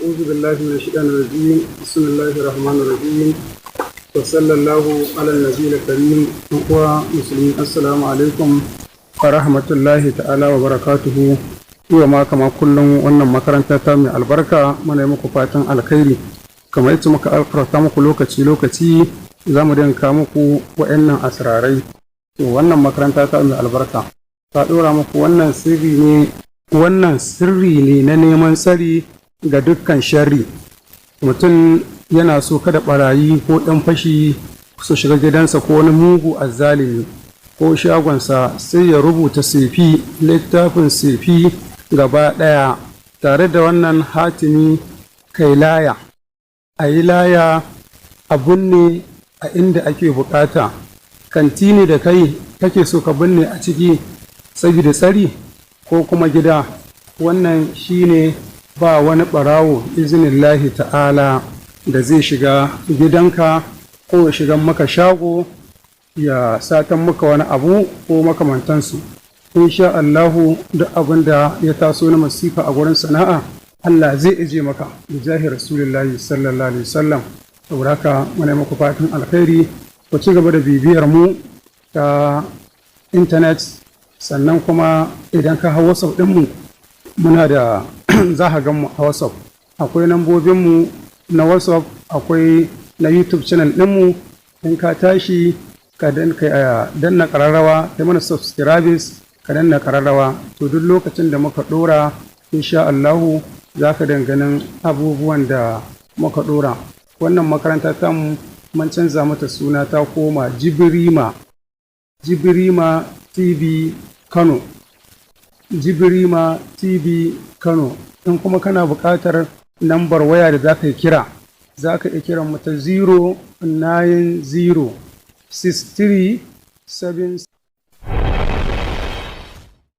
أعوذ بالله من الشيطان الرجيم بسم الله الرحمن الرحيم وصلى الله على النبي الكريم ومسلمين السلام عليكم ورحمة الله تعالى وبركاته وما كما كلهم wannan makaranta ta mai albarka muna muku fatan alkhairi kamar yadda muka alkarta muku lokaci za mu dinka muku wa'annan asrarai to wannan makaranta ta mai albarka ta dora muku wannan sirri ne na neman tsari ga dukkan sharri. Mutum yana so kada barayi ko ɗan fashi su shiga gidansa ko wani mugu azzalimi ko shagonsa, sai ya rubuta littafin sefi gaba ɗaya tare da wannan hatimi kai laya. A yi laya a binne a inda ake bukata. Kanti ne da kai kake so ka binne a ciki saboda tsari ko kuma gida, wannan shine ba wani ɓarawo izinillahi ta'ala da zai shiga gidanka ko ya shiga maka shago ya satan maka wani abu ko makamantansu. Insha Allahu duk abin da ya taso na masifa a gurin sana'a Allah zai ije maka da jahi Rasulullahi sallallahu alaihi wasallam. Saboda haka muna muku fatan alkhairi, ku ci gaba da bibiyar mu ta intanet, sannan kuma idan ka hau WhatsApp ɗinmu muna da za ka gan mu a WhatsApp. Akwai lambobinmu na WhatsApp, akwai na YouTube channel ɗinmu. In ka tashi ka danna ƙararrawa, kai mana subscribers ka danna ƙararrawa, to duk lokacin da muka ɗora insha Allahu za ka danganin abubuwan da muka ɗora. Wannan makaranta ta mun canza mata suna, ta koma Jibrima TV Kano. Jibrima TV Kano. In kuma kana buƙatar lambar waya da za ka yi kira, za ka iya kiran mu ta 090 63